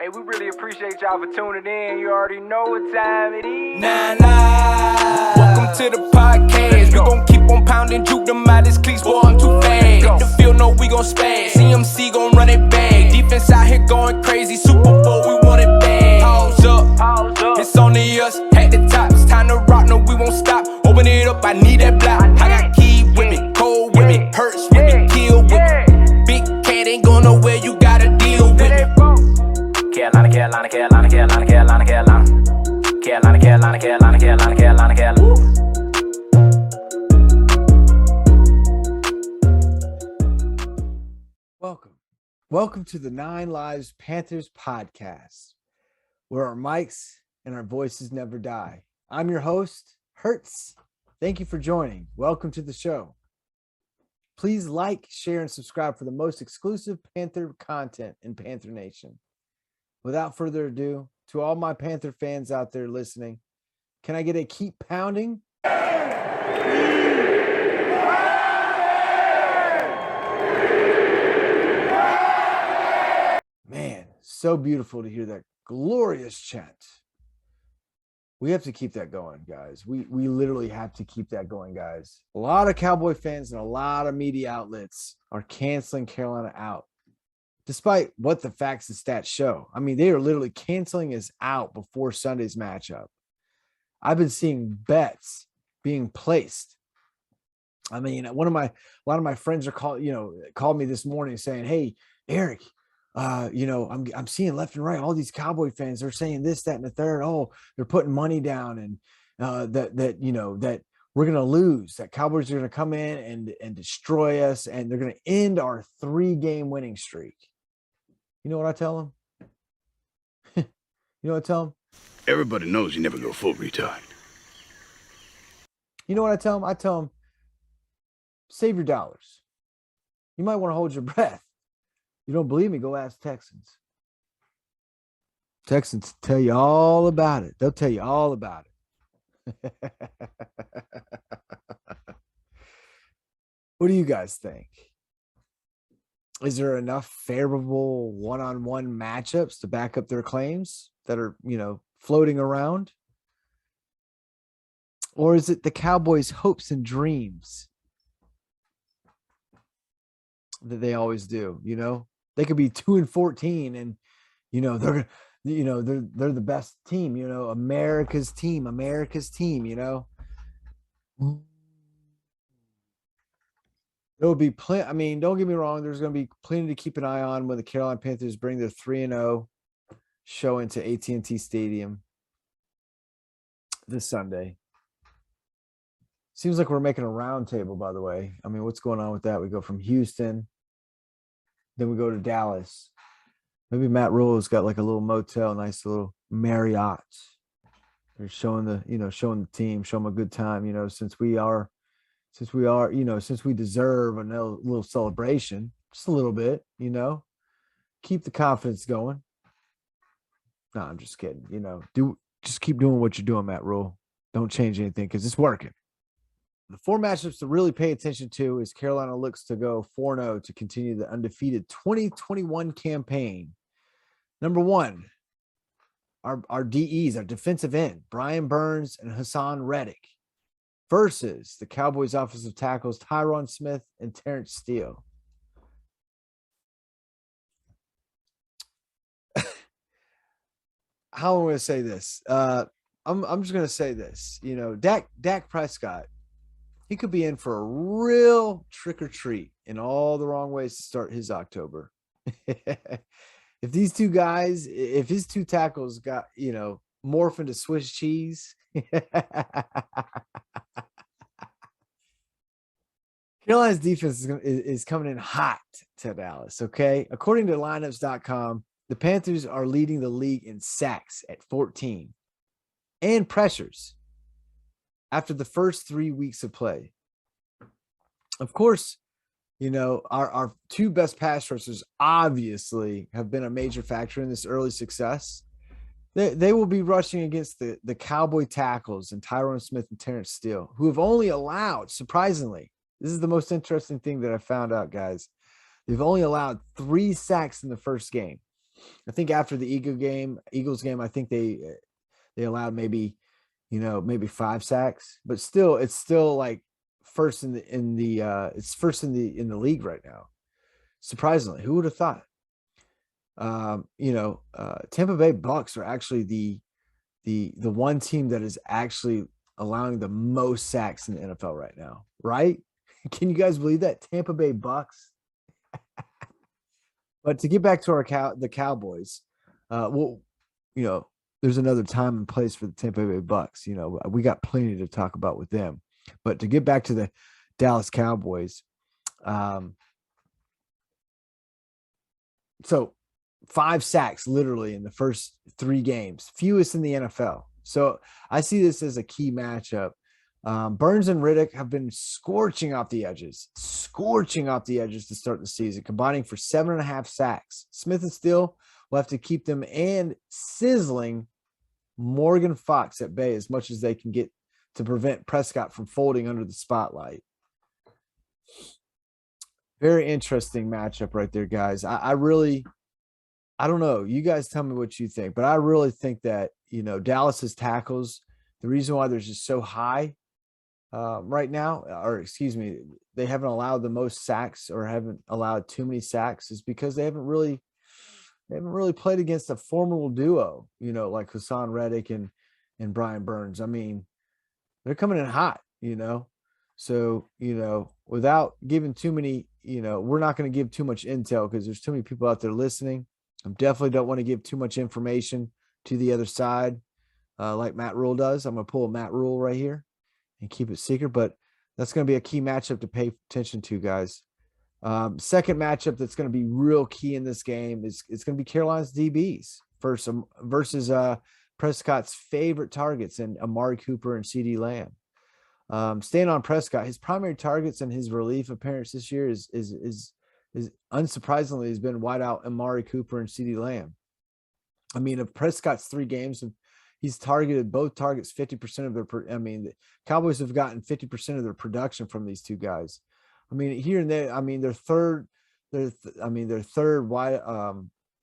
Hey, we really appreciate y'all for tuning in. You already know what time it is. Welcome to the podcast. We gon' keep on pounding, juke them out his cleats, boy, I'm too fast. Hit the field, know we gon' spaz. CMC gon' run it back. Defense out here going crazy. Super Bowl, we want it bad. Pause up. It's only us. At the top, it's time to rock. No, we won't stop. Open it up, I need that block. I got key with me, cold with me, hurts with me, kill with me. Big cat ain't going nowhere, you gotta deal with me. Carolina. Welcome to the Nine Lives Panthers podcast, where our mics and our voices never die. I'm your host, Hertz. Thank you for joining. Welcome to the show. Please like, share, and subscribe for the most exclusive Panther content in Panther Nation. Without further ado, to all my Panther fans out there listening, can I get a keep pounding? Man, so beautiful to hear that glorious chant. We have to keep that going, guys. We literally have to keep that going, guys. A lot of Cowboy fans and a lot of media outlets are canceling Carolina out, despite what the facts and stats show. I mean, they are literally canceling us out before Sunday's matchup. I've been seeing bets being placed. I mean, a lot of my friends are called me this morning saying, "Hey, Eric, I'm seeing left and right all these Cowboy fans are saying this, that, and the third. Oh, they're putting money down, and that we're gonna lose. That Cowboys are gonna come in and destroy us, and they're gonna end our 3-game winning streak." You know what I tell them? You know what I tell them? Everybody knows you never go full retard. You know what I tell them? I tell them, save your dollars. You might want to hold your breath. You don't believe me? Go ask Texans. Texans tell you all about it. They'll tell you all about it. What do you guys think? Is there enough favorable one-on-one matchups to back up their claims that are, floating around? Or is it the Cowboys' hopes and dreams that they always do? They could be 2-14 and, they're the best team, America's team. There will be plenty. I mean, don't get me wrong. There's going to be plenty to keep an eye on when the Carolina Panthers bring their 3-0 show into AT&T Stadium this Sunday. Seems like we're making a round table, by the way. I mean, what's going on with that? We go from Houston, then we go to Dallas. Maybe Matt Rule's got like a little motel, nice little Marriott. They're showing the team, show them a good time, since we deserve a little celebration, just a little bit, keep the confidence going. No, I'm just kidding. Just keep doing what you're doing, Matt Rule. Don't change anything because it's working. The 4 matchups to really pay attention to is Carolina looks to go 4-0 to continue the undefeated 2021 campaign. Number 1, our DEs, our defensive end, Brian Burns and Hassan Reddick, versus the Cowboys offensive tackles Tyron Smith and Terrence Steele. How am I going to say this? I'm just going to say this. Dak Prescott, he could be in for a real trick or treat in all the wrong ways to start his October. If these two guys, if his 2 tackles got, morph into Swiss cheese, Carolina's defense is coming in hot to Dallas, okay? According to lineups.com, the Panthers are leading the league in sacks at 14 and pressures after the first 3 weeks of play. Of course, our 2 best pass rushers obviously have been a major factor in this early success. They will be rushing against the Cowboy tackles and Tyron Smith and Terrence Steele, who have only allowed, surprisingly, this is the most interesting thing that I found out, guys. They've only allowed 3 sacks in the first game. I think after the Eagles game, I think they allowed maybe 5 sacks, but still, it's still like first in the league right now. Surprisingly, who would have thought? Tampa Bay Bucks are actually the one team that is actually allowing the most sacks in the NFL right now, right? Can you guys believe that? Tampa Bay Bucks. But to get back to the Cowboys, there's another time and place for the Tampa Bay Bucks. We got plenty to talk about with them. But to get back to the Dallas Cowboys, so 5 sacks literally in the first 3 games, fewest in the NFL. So I see this as a key matchup. Burns and Riddick have been scorching off the edges to start the season, combining for 7.5 sacks. Smith and Steele will have to keep them and sizzling Morgan Fox at bay as much as they can get to prevent Prescott from folding under the spotlight. Very interesting matchup right there, guys. I don't know. You guys tell me what you think, but I really think that, Dallas's tackles, the reason why they're just so high right now, or excuse me, they haven't allowed the most sacks or haven't allowed too many sacks, is because they haven't really played against a formidable duo, like Hassan Reddick and Brian Burns. I mean, they're coming in hot, So, without giving too many, we're not going to give too much intel because there's too many people out there listening. I definitely don't want to give too much information to the other side, like Matt Rule does. I'm going to pull a Matt Rule right here and keep it secret, but that's going to be a key matchup to pay attention to, guys. Second matchup that's going to be real key in this game is it's going to be Carolina's DBs versus Prescott's favorite targets and Amari Cooper and CeeDee Lamb. Staying on Prescott, his primary targets and his relief appearance this year is unsurprisingly has been wideout Amari Cooper and CeeDee Lamb. I mean, of Prescott's 3 games, he's targeted both targets 50% of their. The Cowboys have gotten 50% of their production from these 2 guys. I mean, here and there. I mean, their third wide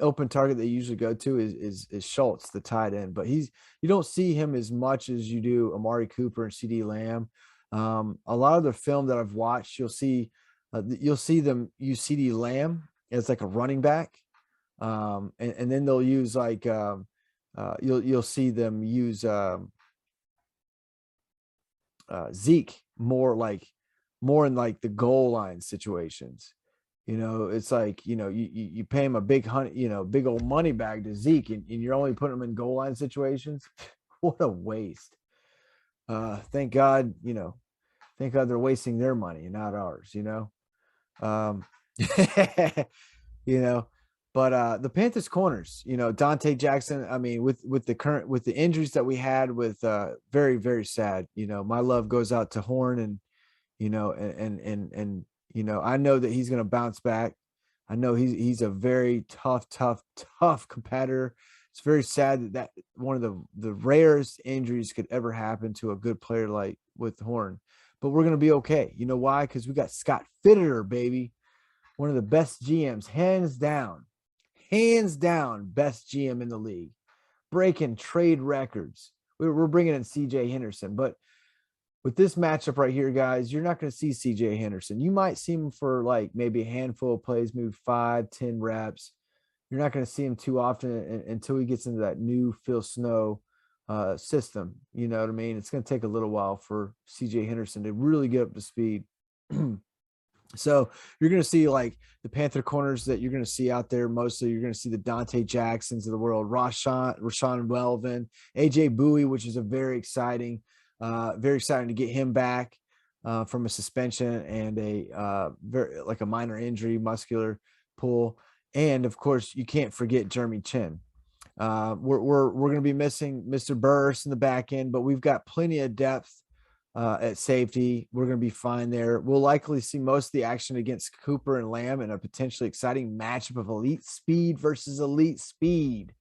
open target they usually go to is Schultz, the tight end. But you don't see him as much as you do Amari Cooper and CeeDee Lamb. A lot of the film that I've watched, you'll see them use CeeDee Lamb as like a running back, and then they'll use like you'll see them use Zeke more in like the goal line situations. It's like, you pay him a big old money bag to Zeke and you're only putting him in goal line situations. What a waste. Thank God they're wasting their money, not ours, but the Panthers corners, Dante Jackson, I mean, with the injuries that we had with very, very sad, my love goes out to Horn and, I know that he's going to bounce back. I know he's a very tough competitor. It's very sad that one of the rarest injuries could ever happen to a good player like with Horn, but we're going to be okay. You know why? Because we got Scott Fitterer, baby. One of the best GMs, hands down, best GM in the league, breaking trade records. We're bringing in CJ Henderson, but with this matchup right here, guys, you're not going to see CJ Henderson. You might see him for like maybe a handful of plays, maybe 5-10 reps. You're not going to see him too often until he gets into that new Phil Snow system. You know what I mean? It's going to take a little while for CJ Henderson to really get up to speed. So you're going to see like the Panther corners that you're going to see out there. Mostly you're going to see the Dante Jacksons of the world, Rashawn Welvin, AJ Bowie, which is very exciting to get him back from a suspension and a minor injury, muscular pull. And of course you can't forget Jeremy Chin. We're going to be missing Mr. Burris in the back end, but we've got plenty of depth at safety. We're going to be fine there. We'll likely see most of the action against Cooper and Lamb in a potentially exciting matchup of elite speed versus elite speed.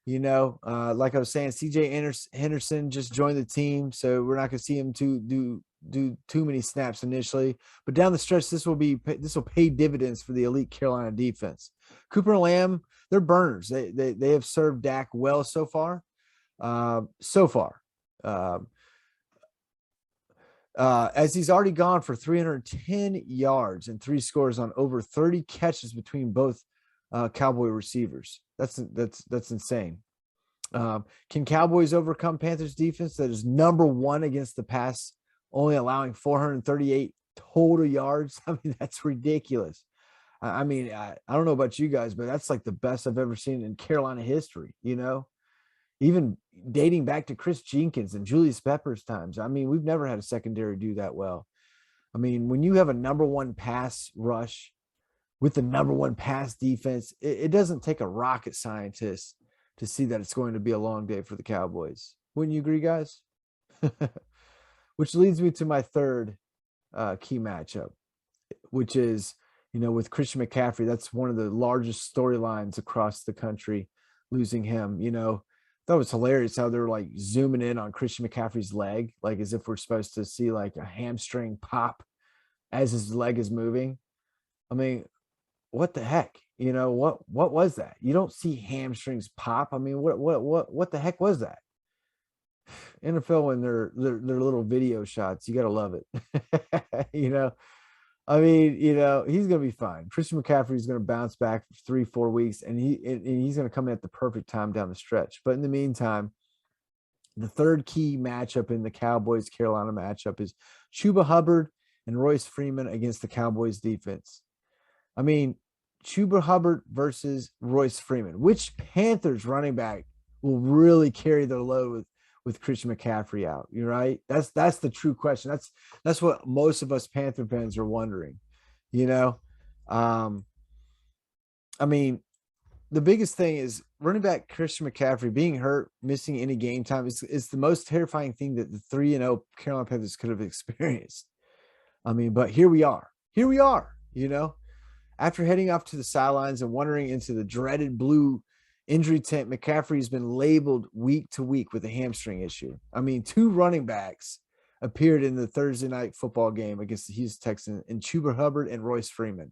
Like I was saying, CJ Henderson just joined the team, so we're not going to see him do do too many snaps initially, but down the stretch, this will pay dividends for the elite Carolina defense. Cooper and Lamb, they're burners. They have served Dak well so far. As he's already gone for 310 yards and 3 scores on over 30 catches between both Cowboy receivers. That's insane. Can Cowboys overcome Panthers defense that is number 1 against the pass, only allowing 438 total yards? I mean, that's ridiculous. I mean, I don't know about you guys, but that's like the best I've ever seen in Carolina history, even dating back to Chris Jenkins and Julius Peppers times. I mean, we've never had a secondary do that well. I mean, when you have a number 1 pass rush with the number 1 pass defense, it doesn't take a rocket scientist to see that it's going to be a long day for the Cowboys. Wouldn't you agree, guys? Which leads me to my third key matchup, which is, with Christian McCaffrey. That's one of the largest storylines across the country, losing him. That was hilarious how they're like zooming in on Christian McCaffrey's leg, like as if we're supposed to see like a hamstring pop as his leg is moving. I mean, what the heck? What was that? You don't see hamstrings pop. I mean, what the heck was that? NFL and their little video shots, you gotta love it. I mean, he's going to be fine. Christian McCaffrey is going to bounce back for 3-4 weeks, and he's going to come in at the perfect time down the stretch. But in the meantime, the third key matchup in the Cowboys-Carolina matchup is Chuba Hubbard and Royce Freeman against the Cowboys defense. I mean, Chuba Hubbard versus Royce Freeman. Which Panthers running back will really carry their load with Christian McCaffrey out? You're right. That's the true question. That's what most of us Panther fans are wondering. I mean, the biggest thing is running back Christian McCaffrey being hurt, missing any game time is the most terrifying thing that the 3-0 Carolina Panthers could have experienced. I mean, but here we are. After heading off to the sidelines and wandering into the dreaded blue injury tent, McCaffrey has been labeled week to week with a hamstring issue. I mean, 2 running backs appeared in the Thursday night football game against the Houston Texans, and Chuba Hubbard and Royce Freeman.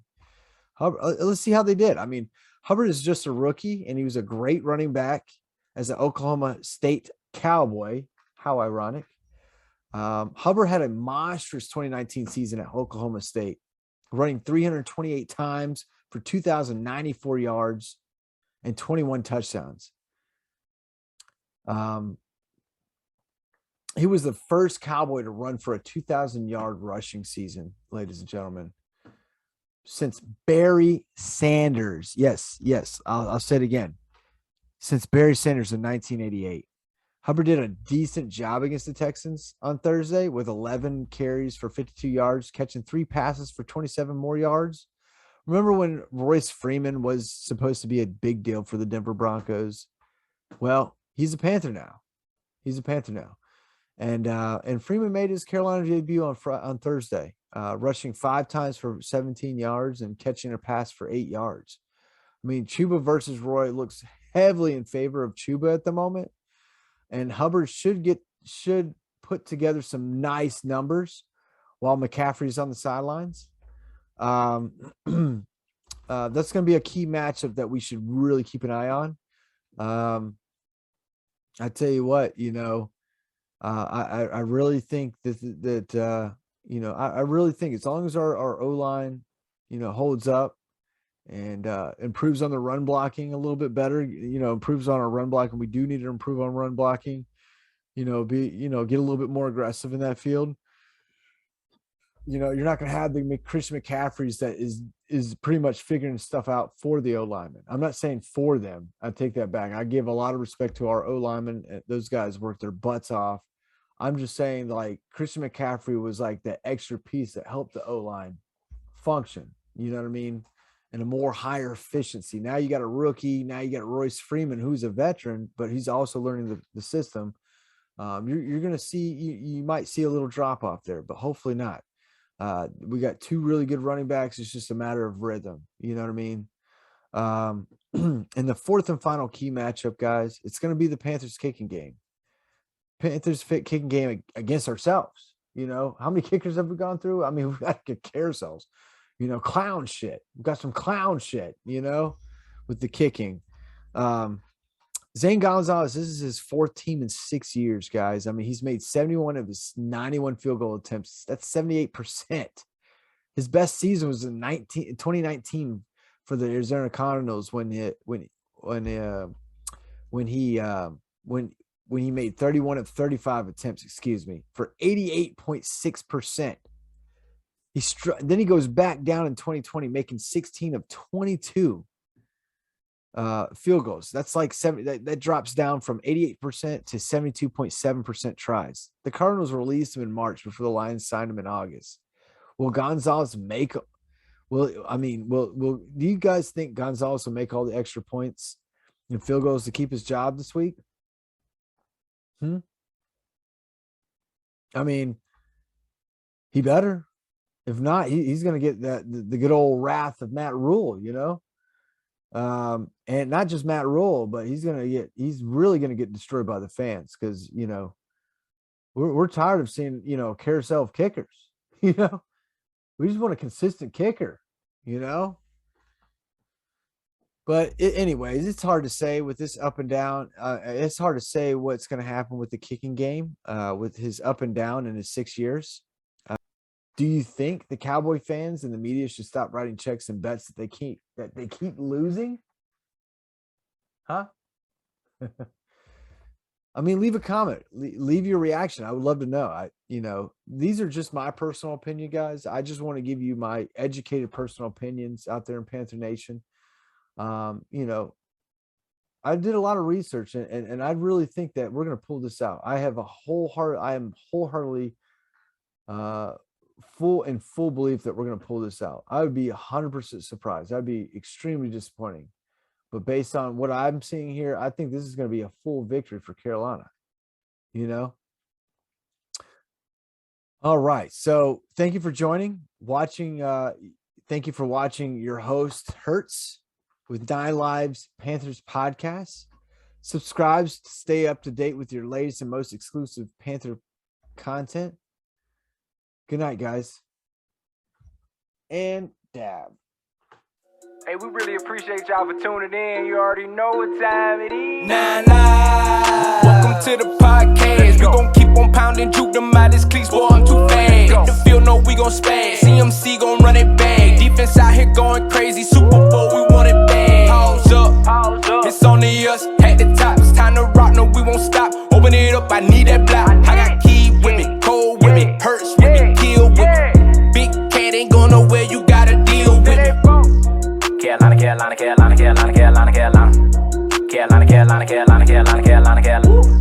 Let's see how they did. I mean, Hubbard is just a rookie, and he was a great running back as an Oklahoma State Cowboy. How ironic. Hubbard had a monstrous 2019 season at Oklahoma State, running 328 times for 2,094 yards and 21 touchdowns. He was the first Cowboy to run for a 2,000-yard rushing season, ladies and gentlemen, since Barry Sanders. Yes, I'll say it again. Since Barry Sanders in 1988. Hubbard did a decent job against the Texans on Thursday with 11 carries for 52 yards, catching 3 passes for 27 more yards. Remember when Royce Freeman was supposed to be a big deal for the Denver Broncos? Well, he's a Panther now. And Freeman made his Carolina debut on Thursday, rushing 5 times for 17 yards and catching a pass for 8 yards. I mean, Chuba versus Roy looks heavily in favor of Chuba at the moment. And Hubbard should put together some nice numbers while McCaffrey's on the sidelines. That's going to be a key matchup that we should really keep an eye on. I tell you what, I really think that I really think as long as our O-line, holds up and improves on the run blocking a little bit better, improves on our run blocking. We do need to improve on run blocking, get a little bit more aggressive in that field. You're not going to have the Christian McCaffreys that is pretty much figuring stuff out for the O-linemen. I'm not saying for them. I take that back. I give a lot of respect to our O-linemen. Those guys work their butts off. I'm just saying, like, Christian McCaffrey was like the extra piece that helped the O-line function. You know what I mean? And a more higher efficiency. Now you got a rookie. Now you got Royce Freeman, who's a veteran, but he's also learning the system. You're going to see, you might see a little drop off there, but hopefully not. We got 2 really good running backs. It's just a matter of rhythm. You know what I mean? And the fourth and final key matchup, guys, it's going to be the Panthers kicking game. Panthers kicking game against ourselves. You know, how many kickers have we gone through? I mean, we've got to get carousels, you know, clown shit. We've got some clown shit, you know, with the kicking. Zane Gonzalez, this is his 4th team in 6 years, guys. I mean, he's made 71 of his 91 field goal attempts. That's 78%. His best season was in 2019 for the Arizona Cardinals when he made 31 of 35 attempts, for 88.6%. Then he goes back down in 2020, making 16 of 22 field goals. That's like that drops down from 88% to 72.7% tries. The Cardinals released him in March before the Lions signed him in August. Will Gonzalez do you guys think Gonzalez will make all the extra points and field goals to keep his job this week? I mean, he better. If not, he's going to get the good old wrath of Matt Rule, you know? And not just Matt Rule, but he's really going to get destroyed by the fans because, you know, we're tired of seeing, you know, carousel of kickers, you know? We just want a consistent kicker, you know? But anyways, it's hard to say with this up and down. It's hard to say what's going to happen with the kicking game with his up and down in his 6 years. Do you think the Cowboy fans and the media should stop writing checks and bets that they keep losing? Huh? I mean, leave a comment. Leave your reaction. I would love to know. These are just my personal opinion, guys. I just want to give you my educated personal opinions out there in Panther Nation. You know, I did a lot of research and I really think that we're going to pull this out. I am wholeheartedly full belief that we're going to pull this out. I would be 100% surprised. I'd be extremely disappointing. But based on what I'm seeing here, I think this is going to be a full victory for Carolina, you know? All right. So thank you for watching. Thank you for watching your host, Hertz, with 9 Lives Panthers podcast. Subscribe to stay up to date with your latest and most exclusive Panther content. Good night, guys. And dab. Hey, we really appreciate y'all for tuning in. You already know what time it is. Welcome to the podcast. We gon' keep on pounding, juke them out his cleats, boy, I'm too fast. Hit the field, no, we gon' spaz. CMC gon' run it back. Defense out here going crazy. Super Bowl, we want it bad. Pause up. It's only us at the top. It's time to rock, no, we won't stop. Open it up, I need that block. I got key with me, cold with me, Hurts with me, kill with me. Big cat ain't going nowhere, you gotta deal with it. Carolina.